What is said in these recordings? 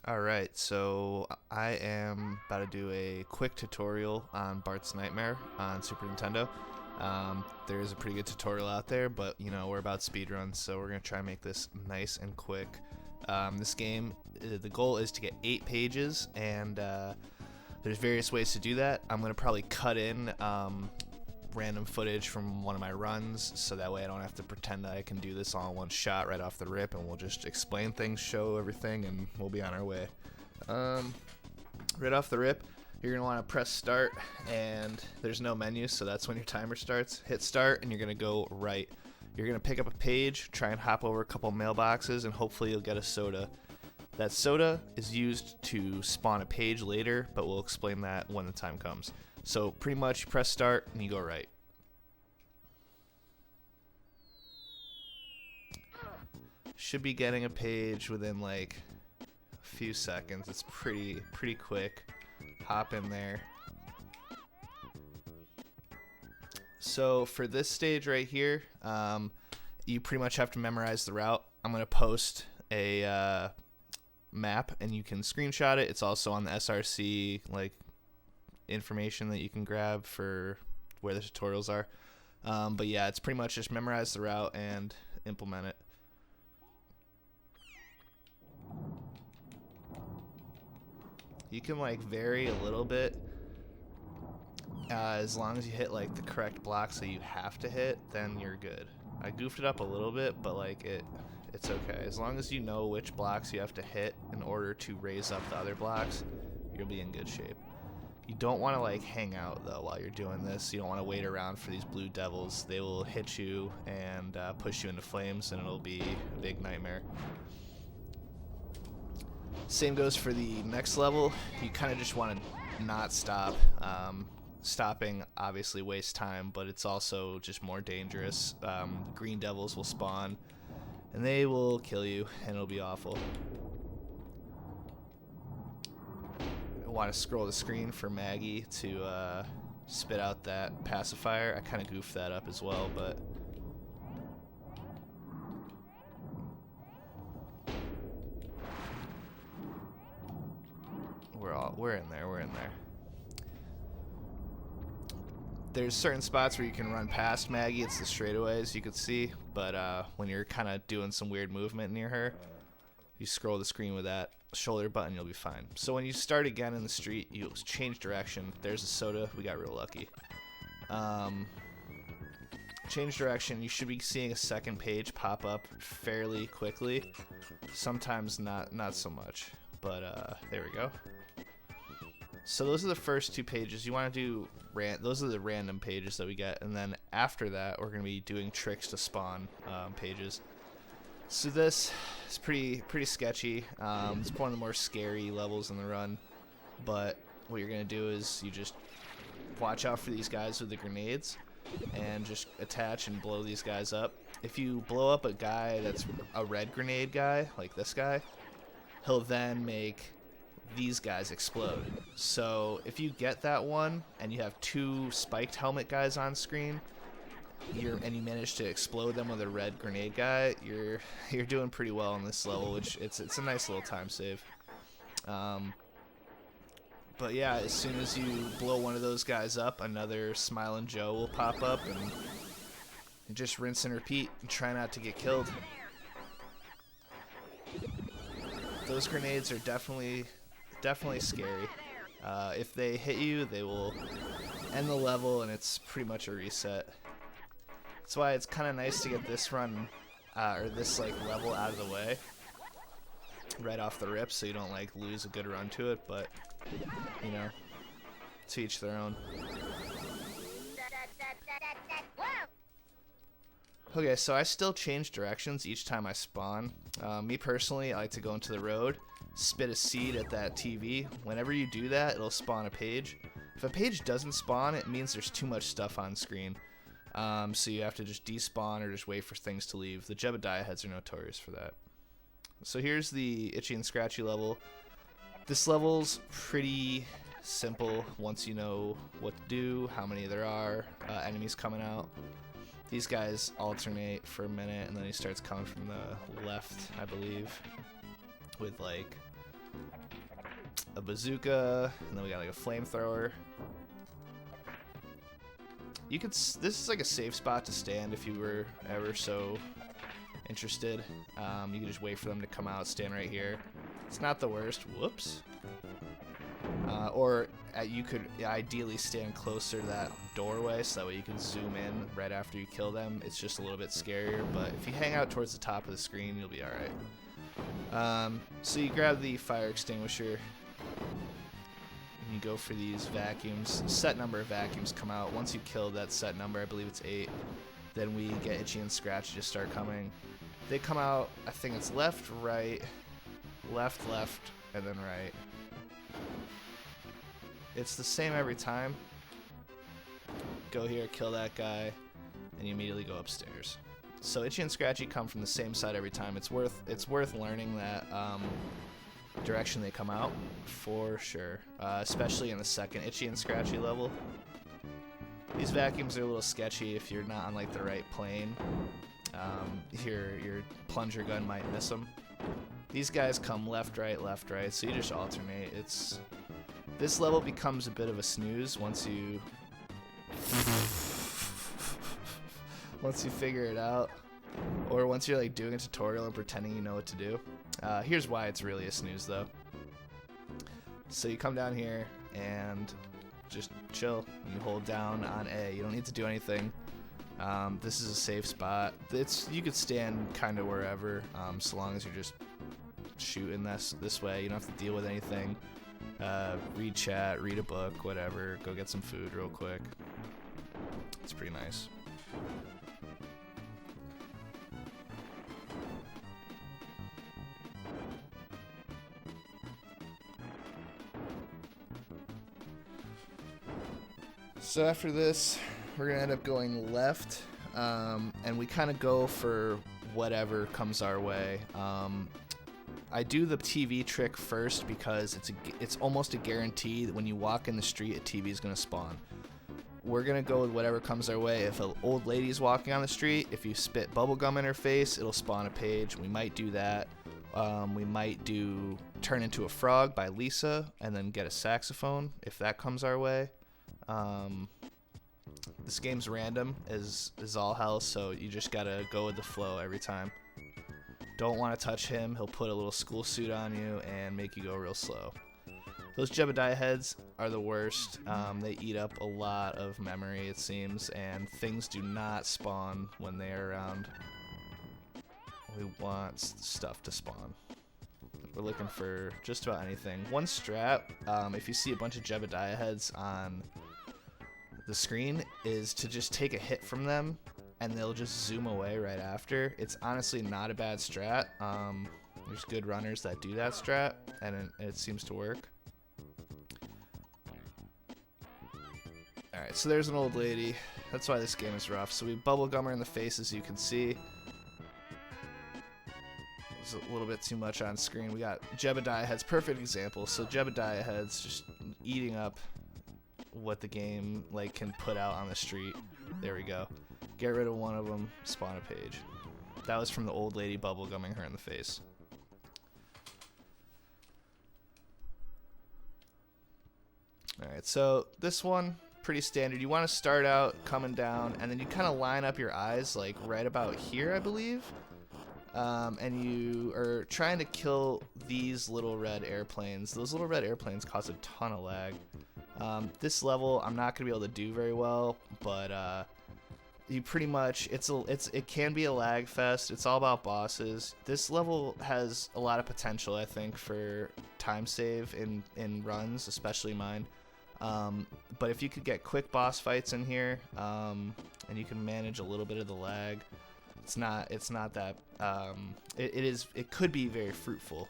Alright, so I am about to do a quick tutorial on Bart's Nightmare on Super Nintendo. There is a pretty good tutorial out there, but we're about speedruns, so we're going to try and make this nice and quick. This game, the goal is to get 8 pages, and there's various ways to do that. I'm going to probably cut in random footage from one of my runs, so that way I don't have to pretend that I can do this all in one shot right off the rip, and we'll just explain things, show everything, and we'll be on our way. Right off the rip, you're going to want to press start, and there's no menu, so that's when your timer starts. Hit start, and you're going to go right. You're going to pick up a page, try and hop over a couple mailboxes, and hopefully you'll get a soda. That soda is used to spawn a page later, but we'll explain that when the time comes. So pretty much you press start and you go right. Should be getting a page within like a few seconds. It's pretty quick. Hop in there. So for this stage right here, you pretty much have to memorize the route. I'm going to post a map and you can screenshot it. It's also on the SRC information that you can grab for where the tutorials are. But yeah, it's pretty much just memorize the route and implement it. You can vary a little bit as long as you hit the correct blocks that you have to hit, then you're good. I goofed it up a little bit, but it's okay. As long as you know which blocks you have to hit in order to raise up the other blocks, you'll be in good shape. You don't want to hang out though while you're doing this. You don't want to wait around for these blue devils. They will hit you and push you into flames, and it'll be a big nightmare. Same goes for the next level. You kind of just want to not stop. Stopping obviously wastes time, but it's also just more dangerous. Green devils will spawn and they will kill you, and it'll be awful. Want to scroll the screen for Maggie to spit out that pacifier. I kind of goofed that up as well, but we're in there. There's certain spots where you can run past Maggie. It's the straightaways you could see, but when you're kind of doing some weird movement near her, you scroll the screen with that shoulder button, you'll be fine. So when you start again in the street, you change direction. There's a soda. We got real lucky. Change direction. You should be seeing a second page pop up fairly quickly. Sometimes not so much, but there we go. So those are the first 2 pages. You want to do those are the random pages that we get, and then after that we're going to be doing tricks to spawn pages. So this is pretty sketchy. It's one of the more scary levels in the run, but what you're going to do is you just watch out for these guys with the grenades and just attach and blow these guys up. If you blow up a guy that's a red grenade guy, like this guy, he'll then make these guys explode. So if you get that one and you have 2 spiked helmet guys on screen, and you manage to explode them with a red grenade guy, you're doing pretty well on this level, which it's a nice little time save. But yeah, as soon as you blow one of those guys up, another Smiling Joe will pop up, and you just rinse and repeat and try not to get killed. Those grenades are definitely scary. If they hit you, they will end the level, and it's pretty much a reset. That's why it's kind of nice to get this run, or this level out of the way right off the rip, so you don't lose a good run to it. But to each their own. Okay, so I still change directions each time I spawn. Me personally, I like to go into the road, spit a seed at that TV. Whenever you do that, it'll spawn a page. If a page doesn't spawn, it means there's too much stuff on screen. So you have to just despawn or just wait for things to leave. The Jebediah heads are notorious for that. So here's the itchy and scratchy level. This level's pretty simple once you know what to do, how many there are, enemies coming out. These guys alternate for a minute, and then he starts coming from the left, I believe, with a bazooka, and then we got like a flamethrower. You could. This is like a safe spot to stand if you were ever so interested. You can just wait for them to come out, stand right here. It's not the worst. Whoops. Or you could ideally stand closer to that doorway so that way you can zoom in right after you kill them. It's just a little bit scarier, but if you hang out towards the top of the screen, you'll be alright. So you grab the fire extinguisher. You go for these vacuums. Set number of vacuums come out. Once you kill that set number, I believe it's 8, then we get Itchy and Scratchy to start coming. They come out, I think it's left, right, left, and then right. It's the same every time. Go here, kill that guy, and you immediately go upstairs. So Itchy and Scratchy come from the same side every time. It's worth learning that direction they come out for sure, especially in the second Itchy and Scratchy level. These vacuums are a little sketchy if you're not on like the right plane. Your plunger gun might miss them. These guys come left, right, so you just alternate. This level becomes a bit of a snooze once you figure it out, or once you're like doing a tutorial and pretending you know what to do. Here's why it's really a snooze though. So you come down here and just chill. You hold down on A. You don't need to do anything. This is a safe spot. You could stand kind of wherever, so long as you're just shooting this way. You don't have to deal with anything. Read chat, read a book, whatever. Go get some food real quick. It's pretty nice. So after this, we're gonna end up going left, and we kind of go for whatever comes our way. I do the TV trick first because it's almost a guarantee that when you walk in the street, a TV is gonna spawn. We're gonna go with whatever comes our way. If an old lady's walking on the street, if you spit bubblegum in her face, it'll spawn a page. We might do that. We might do Turn Into a Frog by Lisa and then get a saxophone if that comes our way. This game's random is all hell, so you just gotta go with the flow every time. Don't want to touch him. He'll put a little school suit on you and make you go real slow. Those Jebediah heads are the worst. They eat up a lot of memory, it seems, and things do not spawn when they are around. We want stuff to spawn. We're looking for just about anything. One strat, if you see a bunch of Jebediah heads on the screen, is to just take a hit from them and they'll just zoom away right after. It's honestly not a bad strat. There's good runners that do that strat, and it seems to work. Alright, so there's an old lady. That's why this game is rough. So we bubblegum her in the face, as you can see. It's a little bit too much on screen. We got Jebediah heads, perfect example. So Jebediah heads just eating up what the game like can put out on the street. There we go. Get rid of one of them, spawn a page. That was from the old lady bubblegumming her in the face. Alright, so this one, pretty standard. You want to start out coming down, and then you kind of line up your eyes like right about here, I believe. And you are trying to kill these little red airplanes. Those little red airplanes cause a ton of lag. This level I'm not going to be able to do very well, but you pretty much, it can be a lag fest. It's all about bosses. This level has a lot of potential, I think, for time save in runs, especially mine. But if you could get quick boss fights in here, and you can manage a little bit of the lag, it's not that it could be very fruitful.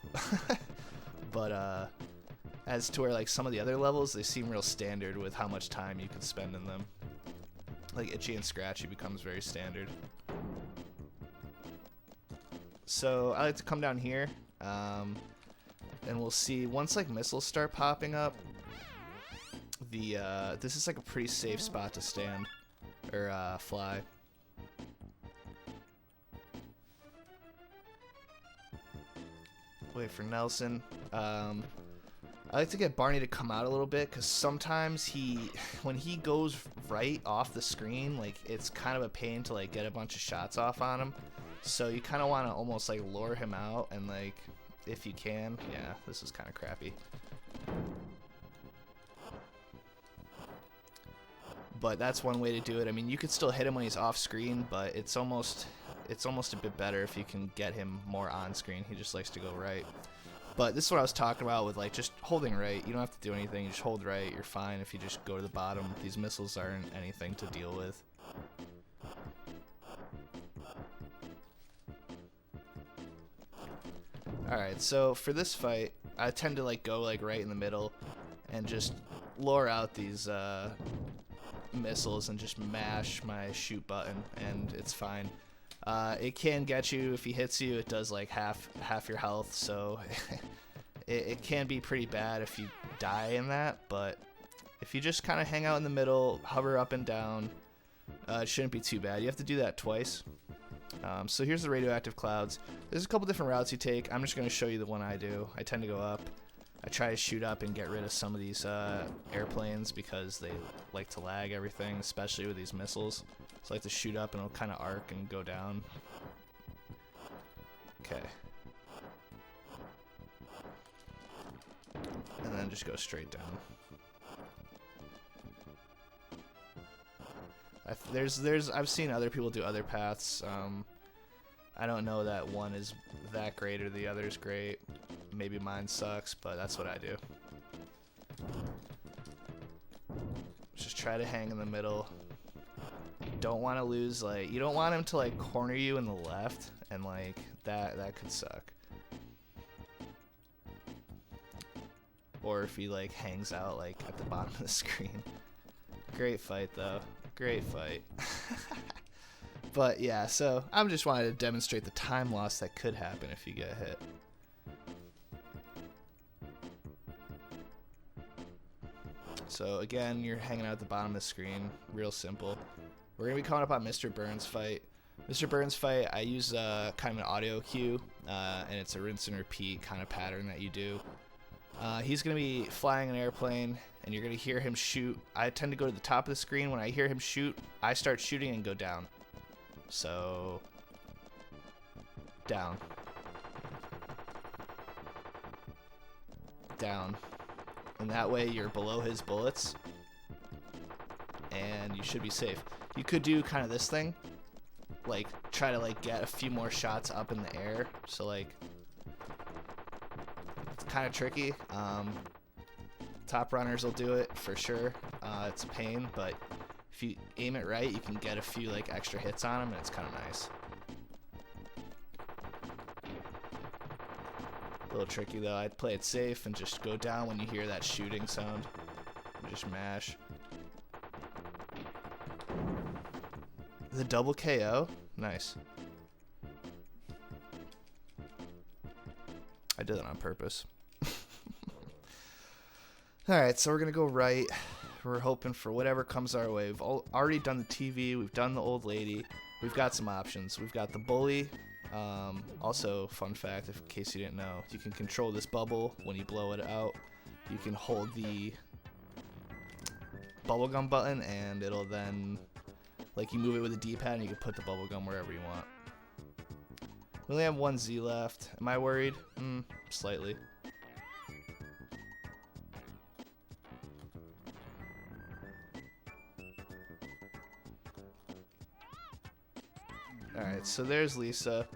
But as to where like some of the other levels, they seem real standard with how much time you can spend in them. Like Itchy and Scratchy becomes very standard. So I like to come down here, and we'll see once like missiles start popping up. This is like a pretty safe spot to stand or fly. Wait for Nelson. I like to get Barney to come out a little bit, because sometimes when he goes right off the screen, like, it's kind of a pain to, like, get a bunch of shots off on him. So you kind of want to almost, like, lure him out, and, like, if you can. Yeah, this is kind of crappy. But that's one way to do it. I mean, you could still hit him when he's off screen, but it's almost a bit better if you can get him more on screen. He just likes to go right. But this is what I was talking about with, like, just holding right. You don't have to do anything. You just hold right. You're fine if you just go to the bottom. These missiles aren't anything to deal with. Alright, so for this fight, I tend to, like, go, like, right in the middle and just lure out these missiles and just mash my shoot button, and it's fine. It can get you. If he hits you, it does like half your health, so it can be pretty bad if you die in that, but if you just kind of hang out in the middle, hover up and down, it shouldn't be too bad. You have to do that twice. So here's the radioactive clouds. There's a couple different routes you take. I'm just going to show you the one I do. I tend to go up. I try to shoot up and get rid of some of these airplanes because they like to lag everything, especially with these missiles. So I like to shoot up and it'll kind of arc and go down. Okay. And then just go straight down. I've seen other people do other paths. I don't know that one is that great or the other is great. Maybe mine sucks, but that's what I do. Just try to hang in the middle. Don't want to lose, like, you don't want him to, like, corner you in the left, and, like, that could suck. Or if he, like, hangs out, like, at the bottom of the screen. Great fight, though. Great fight. But, yeah, so I'm just wanting to demonstrate the time loss that could happen if you get hit. So, again, you're hanging out at the bottom of the screen. Real simple. We're going to be coming up on Mr. Burns' fight. Mr. Burns' fight, I use kind of an audio cue, and it's a rinse and repeat kind of pattern that you do. He's going to be flying an airplane, and you're going to hear him shoot. I tend to go to the top of the screen. When I hear him shoot, I start shooting and go down. So, down. Down. And that way you're below his bullets, and you should be safe. You could do kind of this thing, like try to like get a few more shots up in the air. So like, it's kind of tricky. Top runners will do it for sure. It's a pain, but if you aim it right, you can get a few like extra hits on him, and it's kind of nice. A little tricky though. I'd play it safe and just go down when you hear that shooting sound. Just mash. The double KO? Nice. I did that on purpose. Alright, so we're going to go right. We're hoping for whatever comes our way. We've already done the TV. We've done the old lady. We've got some options. We've got the bully. Also, fun fact, in case you didn't know, you can control this bubble when you blow it out. You can hold the bubblegum button, and it'll then, like, you move it with the D-pad, and you can put the bubblegum wherever you want. We only have one Z left. Am I worried? Slightly. Alright, so there's Lisa.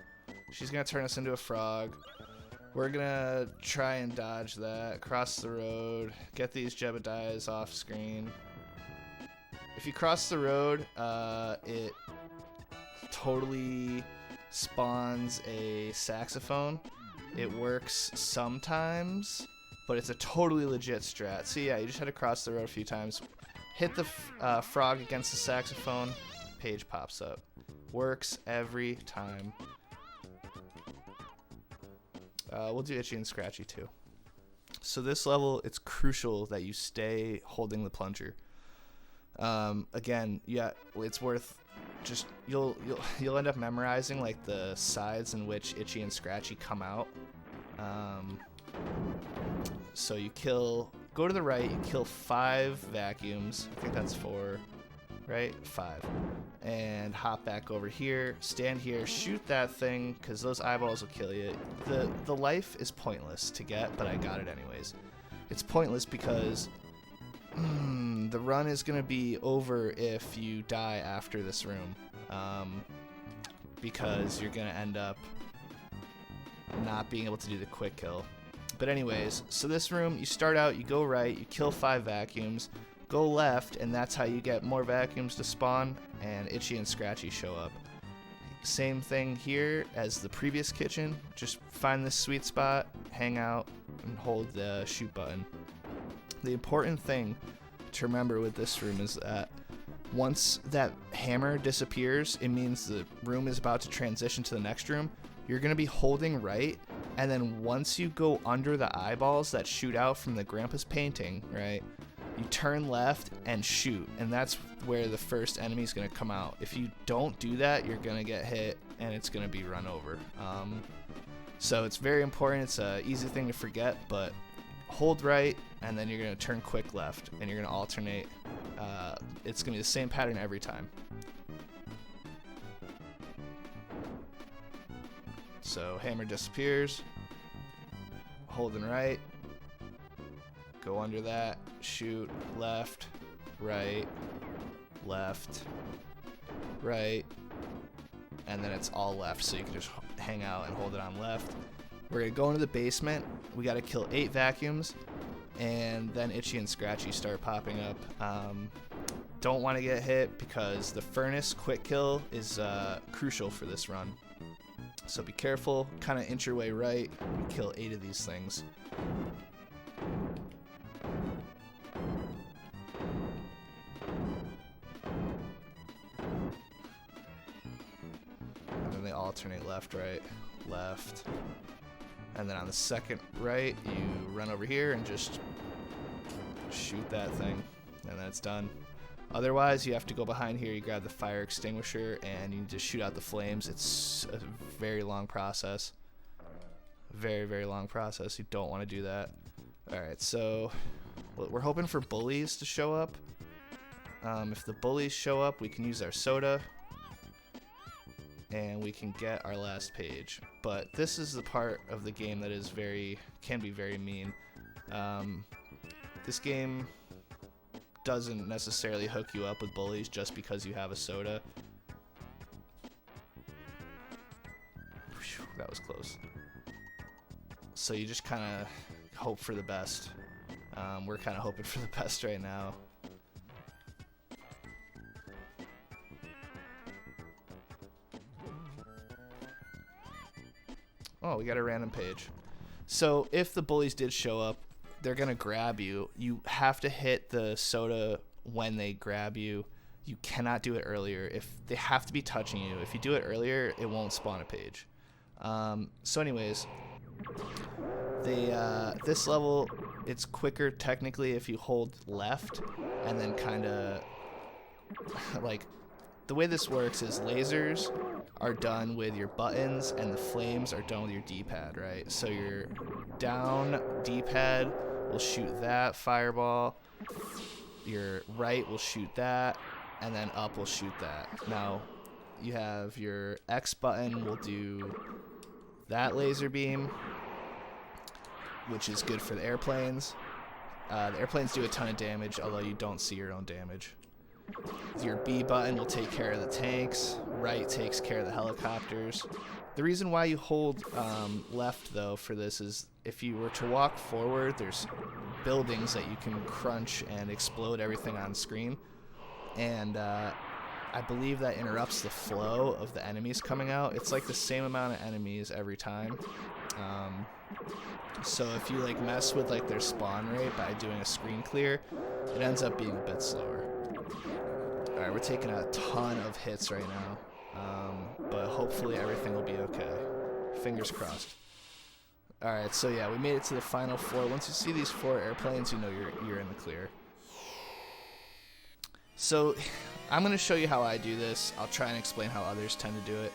She's gonna turn us into a frog. We're gonna try and dodge that, cross the road, get these Jebediahs off screen. If you cross the road, it totally spawns a saxophone. It works sometimes, but it's a totally legit strat. So yeah, you just had to cross the road a few times. Hit the frog against the saxophone, page pops up. Works every time. We'll do Itchy and Scratchy too. So this level, it's crucial that you stay holding the plunger. Again, yeah, it's worth just you'll end up memorizing like the sides in which Itchy and Scratchy come out. So you go to the right, you kill 5 vacuums. I think that's 4, right? 5. And hop back over here, stand here, shoot that thing, because those eyeballs will kill you. The life is pointless to get, but I got it anyways. It's pointless because the run is going to be over if you die after this room. Because you're going to end up not being able to do the quick kill. But anyways, so this room, you start out, you go right, you kill 5 vacuums, go left, and that's how you get more vacuums to spawn, and Itchy and Scratchy show up. Same thing here as the previous kitchen, just find this sweet spot, hang out, and hold the shoot button. The important thing to remember with this room is that once that hammer disappears, it means the room is about to transition to the next room. You're going to be holding right, and then once you go under the eyeballs that shoot out from the grandpa's painting, right, you turn left and shoot, and that's where the first enemy is going to come out. If you don't do that, you're going to get hit, and it's going to be run over. So it's very important. It's an easy thing to forget, but hold right, and then you're going to turn quick left, and you're going to alternate. It's going to be the same pattern every time. So hammer disappears, holding right, go under that, shoot, left, right, and then it's all left, so you can just hang out and hold it on left. We're going to go into the basement. We got to kill 8 vacuums, and then Itchy and Scratchy start popping up. Don't want to get hit because the furnace quick kill is crucial for this run. So be careful, kind of inch your way right, and kill 8 of these things. And then they alternate left, right, left. And then on the second right, you run over here and just shoot that thing, and then it's done. Otherwise, you have to go behind here, you grab the fire extinguisher, and you just shoot out the flames. It's a very long process. Very, very long process. You don't want to do that. Alright, so we're hoping for bullies to show up. If the bullies show up, we can use our soda, and we can get our last page. But this is the part of the game that is can be very mean. This game doesn't necessarily hook you up with bullies just because you have a soda. Whew, that was close. So you just kind of hope for the best. We're kind of hoping for the best right now. Oh, we got a random page. So if the bullies did show up, they're going to grab you. You have to hit the soda when they grab you. You cannot do it earlier. If they have to be touching you. If you do it earlier, it won't spawn a page. So anyways, this level, it's quicker technically if you hold left and then kind of like the way this works is lasers are done with your buttons and the flames are done with your D-pad, right? So your down D-pad will shoot that fireball, your right will shoot that, and then up will shoot that. Now you have your X button will do that laser beam, which is good for the airplanes. The airplanes do a ton of damage, although you don't see your own damage. Your B button will take care of the tanks. Right takes care of the helicopters. The reason why you hold left, though, for this is if you were to walk forward, there's buildings that you can crunch and explode everything on screen. And I believe that interrupts the flow of the enemies coming out. It's like the same amount of enemies every time. So if you like mess with like their spawn rate by doing a screen clear, it ends up being a bit slower. Alright, we're taking a ton of hits right now. But hopefully everything will be okay. Fingers crossed. Alright, so yeah, we made it to the final 4. Once you see these 4 airplanes, you know you're in the clear. So I'm going to show you how I do this. I'll try and explain how others tend to do it.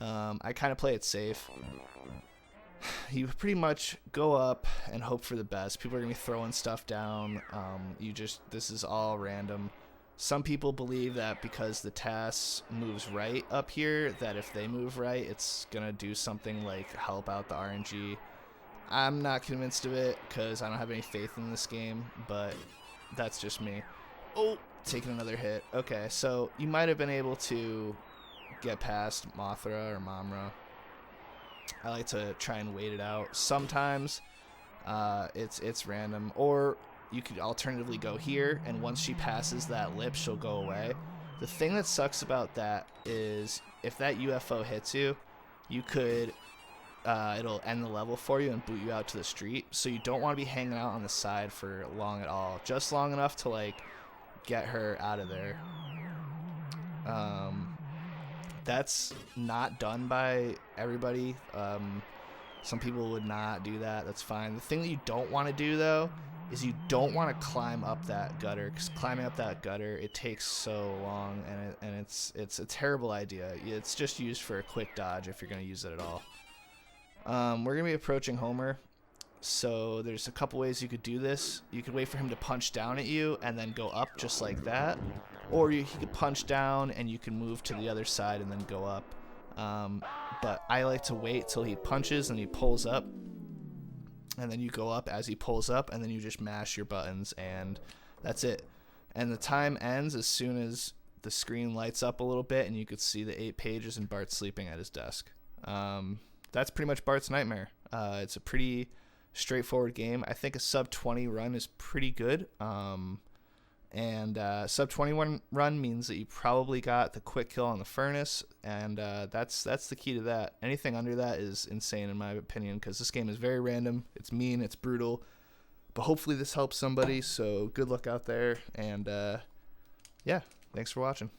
I kind of play it safe. you pretty much go up and hope for the best. People are gonna be throwing stuff down. This is all random. Some people believe that because the TAS moves right up here, that if they move right, it's gonna do something like help out the RNG. I'm not convinced of it because I don't have any faith in this game, but that's just me. Oh, taking another hit. Okay, so you might have been able to get past Mothra or Mamra. I like to try and wait it out. Sometimes it's random, or you could alternatively go here, and once she passes that lip, she'll go away. The thing that sucks about that is if that UFO hits you, you could it'll end the level for you and boot you out to the street. So you don't want to be hanging out on the side for long at all. Just long enough to like get her out of there. That's not done by everybody. Some people would not do that. That's fine. The thing that you don't want to do though is you don't want to climb up that gutter, because climbing up that gutter, it takes so long, and it's a terrible idea. It's just used for a quick dodge if you're going to use it at all. We're going to be approaching Homer, so there's a couple ways you could do this. You could wait for him to punch down at you and then go up just like that, or he could punch down and you can move to the other side and then go up. But I like to wait till he punches and he pulls up, and then you go up as he pulls up, and then you just mash your buttons, and that's it. And the time ends as soon as the screen lights up a little bit and you could see the 8 pages and Bart sleeping at his desk. That's pretty much Bart's Nightmare. It's a pretty straightforward game. I think a sub 20 run is pretty good. And sub 21 run means that you probably got the quick kill on the furnace, and that's the key to that. Anything under that is insane in my opinion, because this game is very random. It's mean, it's brutal, but hopefully this helps somebody. So good luck out there, and yeah, thanks for watching.